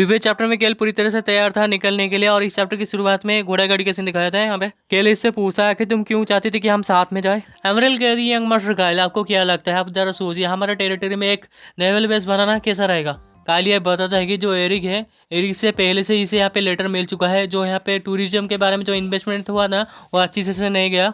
Previous chapter में केल पूरी तरह से तैयार था निकलने के लिए और इस चैप्टर की शुरुआत में घोड़ा गाड़ी का सीन दिखाया था। यहाँ पे केल इससे पूछता है कि तुम क्यों चाहती थी कि हम साथ में जाए। एमरेल कह रही है यंग मास्टर काइल आपको क्या लगता है, आप जरा सोचिए हमारा टेरिटरी में एक नेवल बेस बनाना कैसा रहेगा। काइल ये बताता है कि जो एरिक है, एरिक से पहले से इसे यहाँ पे लेटर मिल चुका है, जो यहाँ पे टूरिज्म के बारे में जो इन्वेस्टमेंट हुआ ना वो अच्छी से नहीं गया।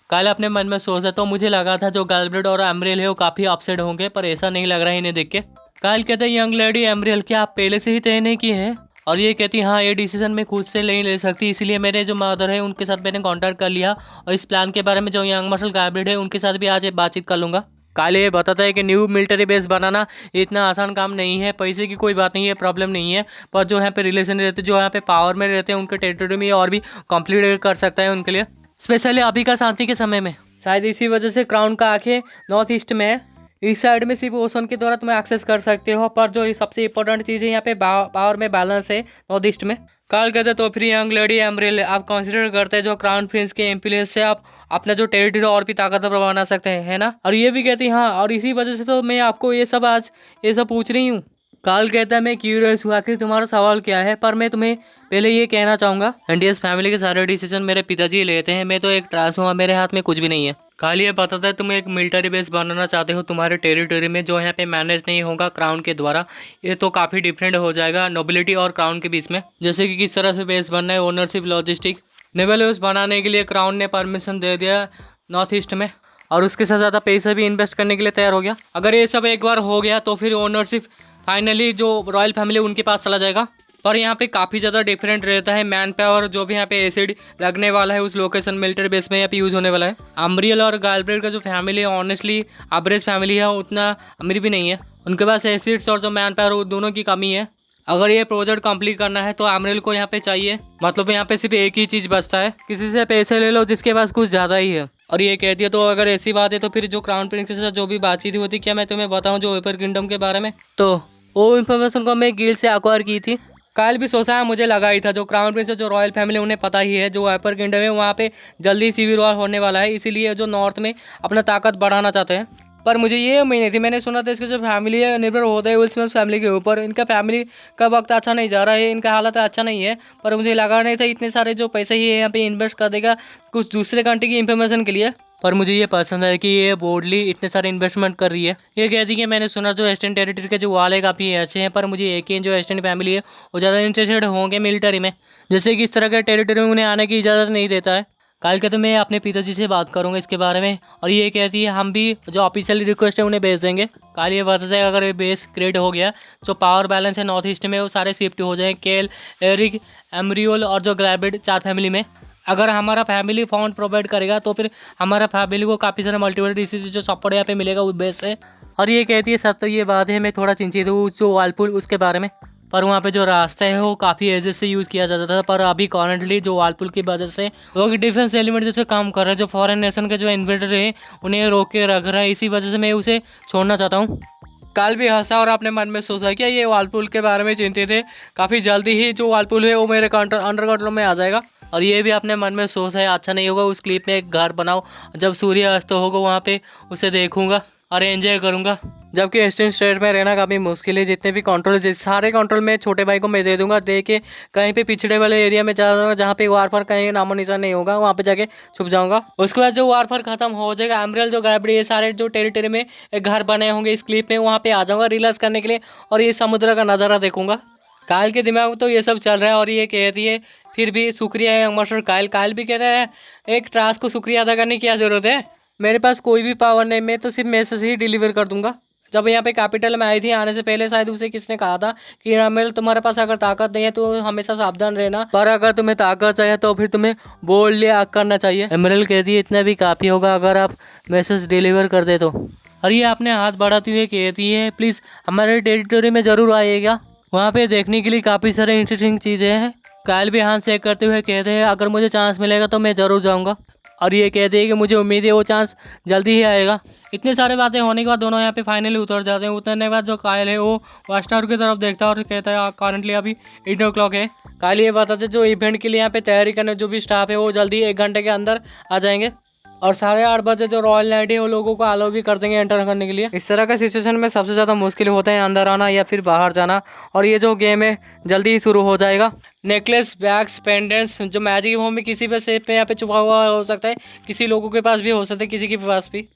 काइल अपने मन में सोचता तो मुझे लगा था जो गैल्ब्रेड और एमरेल है वो काफ़ी अपसेट होंगे, पर ऐसा नहीं लग रहा है इन्हें देख के। काइल कहते हैं यंग लेडी एमरेल क्या आप पहले से ही तय नहीं किए हैं, और ये कहती हाँ ये डिसीजन मैं खुद से नहीं ले सकती, इसलिए मेरे जो मदर है उनके साथ मैंने कांटेक्ट कर लिया और इस प्लान के बारे में जो यंग मार्शल गैल्ब्रेड है उनके साथ भी आज बातचीत कर लूँगा। काइल ये बताता है कि न्यू मिलिट्री बेस बनाना इतना आसान काम नहीं है, पैसे की कोई बात नहीं है, प्रॉब्लम नहीं है, पर जो यहाँ पे रिलेशन रहते जो यहाँ पे पावर में रहते हैं उनके टेरिटरी में और भी कॉम्प्लीट कर सकता है उनके लिए, स्पेशली अभी का शांति के समय में। शायद इसी वजह से क्राउन का आंखें नॉर्थ ईस्ट में है, इस साइड में सिर्फ ओशन के द्वारा तुम्हें एक्सेस कर सकते हो, पर जो ये सबसे इंपॉर्टेंट चीज़ है यहाँ पे पावर में बैलेंस है नॉर्थ ईस्ट में। काइल कहते तो फिर यंग लेडी एमरेल आप कंसीडर करते हैं जो क्राउन प्रिंस के इन्फ्लुएंस से आप अपना जो टेरिटरी और भी ताकतवर बना सकते हैं, है ना। और ये भी कहती हाँ, और इसी वजह से तो मैं आपको ये सब पूछ रही हूँ। काइल कहता है मैं क्यूरियस हुआ कि तुम्हारा सवाल क्या है, पर मैं तुम्हें पहले ये कहना चाहूँगा एनडीएस फैमिली के सारे डिसीजन मेरे पिताजी लेते हैं, मैं तो एक ट्रांस हूँ, मेरे हाथ में कुछ भी नहीं है। काइल ये बताता है तुम एक मिलिट्री बेस बनाना चाहते हो तुम्हारे टेरिटरी में जो यहाँ पे मैनेज नहीं होगा क्राउन के द्वारा, ये तो काफ़ी डिफरेंट हो जाएगा नोबिलिटी और क्राउन के बीच में, जैसे कि किस तरह से बेस बनना है, ओनरशिप, लॉजिस्टिक। नेवल बेस बनाने के लिए क्राउन ने परमिशन दे दिया नॉर्थ ईस्ट में, और उसके साथ ज़्यादा पैसा भी इन्वेस्ट करने के लिए तैयार हो गया। अगर ये सब एक बार हो गया तो फिर ओनरशिप फाइनली जो रॉयल फैमिली उनके पास चला जाएगा। पर यहाँ पे काफ़ी ज़्यादा डिफरेंट रहता है मैन पावर, जो भी यहाँ पे एसिड लगने वाला है उस लोकेशन मिलिट्री बेस में यहाँ पे यूज़ होने वाला है। अम्ब्रियल और गैल्ब्रेड का जो फैमिली है ऑनेस्टली एवरेज फैमिली है, उतना अमीर भी नहीं है, उनके पास एसिड्स और जो मैन पावर दोनों की कमी है। अगर ये प्रोजेक्ट कंप्लीट करना है तो एमरेल को यहाँ पे चाहिए, मतलब यहाँ पे सिर्फ एक ही चीज़ बचता है, किसी से पैसे ले लो जिसके पास कुछ ज़्यादा ही है। और ये कहती है तो अगर ऐसी बात है तो फिर जो क्राउन प्रिंस के साथ जो भी बातचीत हुई थी, क्या मैं तुम्हें बताऊँ जो वेपर किंगडम के बारे में, तो वो इन्फॉर्मेशन को मैं गिल्ड से एक्वायर की थी। काइल भी सोचा है, मुझे लगा ही था जो क्राउन प्रिंस है जो रॉयल फैमिली उन्हें पता ही है जो वेपर किंगडम है वहाँ पे जल्दी सिविल वॉर होने वाला है, इसीलिए जो नॉर्थ में अपना ताकत बढ़ाना चाहते हैं। पर मुझे ये उम्मीद नहीं थी, मैंने सुना था इसके जो फैमिली है निर्भर होता है विल फैमिली के ऊपर, इनका फैमिली का वक्त अच्छा नहीं जा रहा है, इनका हालत अच्छा नहीं है, पर मुझे लगा नहीं था इतने सारे जो पैसे ही यहाँ पे इन्वेस्ट कर देगा कुछ दूसरे कंट्री की इंफॉर्मेशन के लिए। पर मुझे ये पसंद है कि ये बोल्डली इतने सारे इन्वेस्टमेंट कर रही है। ये कहती है कि मैंने सुना जो ईस्टर्न टेरिटरी के जो वाले काफ़ी अच्छे हैं, पर मुझे एक ही जो ईस्टर्न फैमिली है वो ज़्यादा इंटरेस्टेड होंगे मिलिट्री में, जैसे कि इस तरह के टेरिटरी में उन्हें आने की इजाज़त नहीं देता है। काइल कहते मैं अपने पिताजी से बात करूंगा इसके बारे में, और ये कहती है हम भी जो ऑफिशियली रिक्वेस्ट है उन्हें भेज देंगे। काइल ये बताता है अगर ये बेस क्रिएट हो गया जो पावर बैलेंस है नॉर्थ ईस्ट में वो सारे शिफ्ट हो जाएंगे केल, एरिक, एमरियोल और जो ग्लैब्रेड 4 फैमिली में। अगर हमारा फैमिली फंड प्रोवाइड करेगा तो फिर हमारा फैमिली को काफ़ी सारे मल्टीपल डिसीज जो सपोर्ट यहाँ पे मिलेगा उस बेस से। और ये कहती है सच तो ये बात है, मैं थोड़ा चिंतित हूँ जो वालपुल उसके बारे में, पर वहाँ पे जो रास्ता है वो काफ़ी एजेस से यूज़ किया जाता था, पर अभी करंटली जो वालपुल की वजह से वो डिफेंस एलिमेंट जैसे काम कर रहा है, जो फॉरेन नेशन के जो इन्वेटर है उन्हें रोक के रख रहा है, इसी वजह से मैं उसे छोड़ना चाहता हूँ। काल भी हंसा और अपने मन में सोचा कि ये वालपुल के बारे में चिंतित है, काफ़ी जल्दी ही जो वालपुल है वो मेरे अंडर कंट्रोल में आ जाएगा। और ये भी अपने मन में सोचा है अच्छा नहीं होगा उस क्लिप में एक घर बनाओ, जब सूर्य अस्त होगा वहाँ पे उसे देखूंगा और एंजॉय करूँगा, जबकि ईस्टर्न स्टेट में रहना काफ़ी मुश्किल है, जितने भी कंट्रोल सारे कंट्रोल में छोटे भाई को मैं दे दूंगा, दे के कहीं पे पिछड़े वाले एरिया में जाऊँगा जहाँ पे वारफार कहीं नामो निशान नहीं होगा, वहाँ पे जाके छुप जाऊँगा। उसके बाद जो वारफार खत्म हो जाएगा एमरेल जो गैल्ब्रेड ये सारे जो टेरिटरी में एक घर बने होंगे इस क्लिप में, वहाँ पे आ जाऊँगा रिलैक्स करने के लिए और ये समुद्र का नज़ारा देखूंगा। काइल के दिमाग में तो ये सब चल रहा है और ये कहती है फिर भी शुक्रिया है मास्टर काइल। काइल भी कहता है एक ट्रांस को शुक्रिया अदा करने की क्या ज़रूरत है, मेरे पास कोई भी पावर नहीं, मैं तो सिर्फ मैसेज ही डिलीवर कर दूंगा। जब यहाँ पे कैपिटल में आई थी आने से पहले शायद उसे किसने कहा था कि एमरेल तुम्हारे पास अगर ताकत नहीं है तो हमेशा सावधान रहना, पर अगर तुम्हें ताकत चाहिए तो फिर तुम्हें बोल्डली आग करना चाहिए। एमरेल कहती है इतना भी काफ़ी होगा अगर आप मैसेज डिलीवर कर दे तो। और ये अपने हाथ बढ़ाती हुए कहती है प्लीज़ हमारे टेरिटरी में ज़रूर आइएगा, वहाँ पे देखने के लिए काफ़ी सारे इंटरेस्टिंग चीज़ें हैं। काइल भी हाथ शेक करते हुए कहते हैं अगर मुझे चांस मिलेगा तो मैं ज़रूर जाऊँगा, और ये कहते हैं कि मुझे उम्मीद है वो चांस जल्दी ही आएगा। इतने सारे बातें होने के बाद दोनों यहाँ पे फाइनली उतर जाते हैं। उतरने के बाद जो काइल है वो वॉच टावर की तरफ देखता है और कहता है करंटली अभी 8 o'clock है। काइल ये बताते जो इवेंट के लिए यहाँ पे तैयारी करने जो भी स्टाफ है वो जल्दी 1 घंटे के अंदर आ जाएंगे। और 8:30 बजे जो रॉयल नाइट है वो लोगों को अलाउ भी कर देंगे एंटर करने के लिए। इस तरह का सिचुएशन में सबसे ज़्यादा मुश्किल होता है अंदर आना या फिर बाहर जाना। और ये जो गेम है जल्दी ही शुरू हो जाएगा। नेकलेस, बैग्स, पेंडेंट्स जो मैजिक होम में किसी भी शेप में यहाँ पे छुपा हुआ हो सकता है, किसी लोगों के पास भी हो सकता है, किसी के पास भी।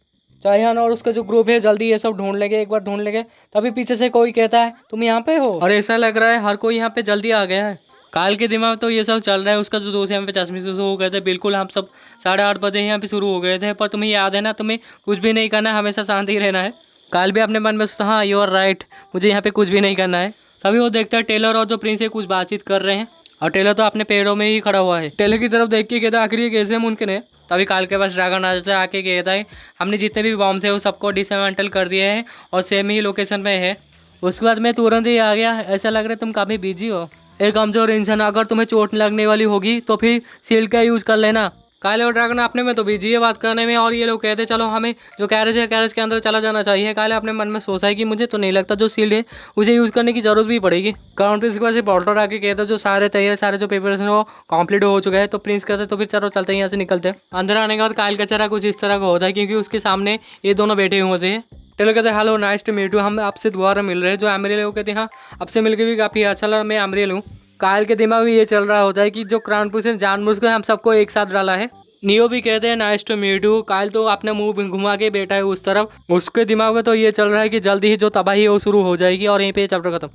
चाइहान और उसका जो ग्रुप है जल्दी ये सब ढूंढ लेंगे, एक बार ढूंढ लेंगे। तभी पीछे से कोई कहता है तुम यहाँ पे हो, और ऐसा लग रहा है हर कोई यहाँ पे जल्दी आ गया है। काल के दिमाग में तो ये सब चल रहा है, उसका जो दोस्त यहाँ पे चश्मे से हो गए थे, बिल्कुल हम सब 8:30 बजे यहाँ पे शुरू हो गए थे। पर तुम्हें याद है ना, तुम्हें कुछ भी नहीं करना है, हमेशा शांति ही रहना है। काल भी अपने मन में सोचा हाँ यू आर राइट, मुझे यहाँ पे कुछ भी नहीं करना है। तभी वो देखता है टेलर और जो प्रिंस है कुछ बातचीत कर रहे हैं, और टेलर तो अपने पैरों में ही खड़ा हुआ है। टेलर की तरफ देख के कहता है आखिर ये कैसे मुमकिन है। तभी काल के पास ड्रैगन आ जाता है, आके कहता है हमने जितने भी बॉम्ब थे वो सबको डिसमेंटल कर दिए हैं और सेम ही लोकेशन पे है। उसके बाद मैं तुरंत ही आ गया। ऐसा लग रहा है तुम काफ़ी बिजी हो। एक कमजोर इंसान, अगर तुम्हें चोट लगने वाली होगी तो फिर शील्ड का यूज़ कर लेना। काले और ड्रैगन अपने में तो बिजी है बात करने में, और ये लोग कहते चलो हमें जो कैरेज है कैरेज के अंदर चला जाना चाहिए। काले अपने मन में सोचा है कि मुझे तो नहीं लगता जो शील्ड है उसे यूज़ करने की जरूरत भी पड़ेगी। क्राउन प्रिंस के पास बॉल्टर आके कहते जो सारे तैयार, सारे जो प्रिपरेशन वो कंप्लीट हो चुका है। तो प्रिंस कहते तो फिर चलो चलते हैं यहाँ से निकलते हैं। अंदर आने के बाद काल का चेहरा कुछ इस तरह का होता है क्योंकि उसके सामने ये दोनों बैठे हुए होते हैं। टेलर कहते हैं hello nice to meet you, हम आपसे दोबारा मिल रहे हैं। जो एमरियल है वो कहते हैं हाँ आपसे मिलकर भी काफ़ी अच्छा लगा, मैं एमरियल हूँ। काल के दिमाग में ये चल रहा होता है कि जो क्राउन प्रिंस ने जानबूझ कर हम सबको एक साथ डाला है। नियो भी कहते हैं नाइस टू मीट यू। काल तो अपने मुंह घुमा के बैठा है उस तरफ। उसके दिमाग में तो ये चल रहा है कि जल्दी ही जो तबाही है वो शुरू हो जाएगी। और यहीं पे चैप्टर खत्म।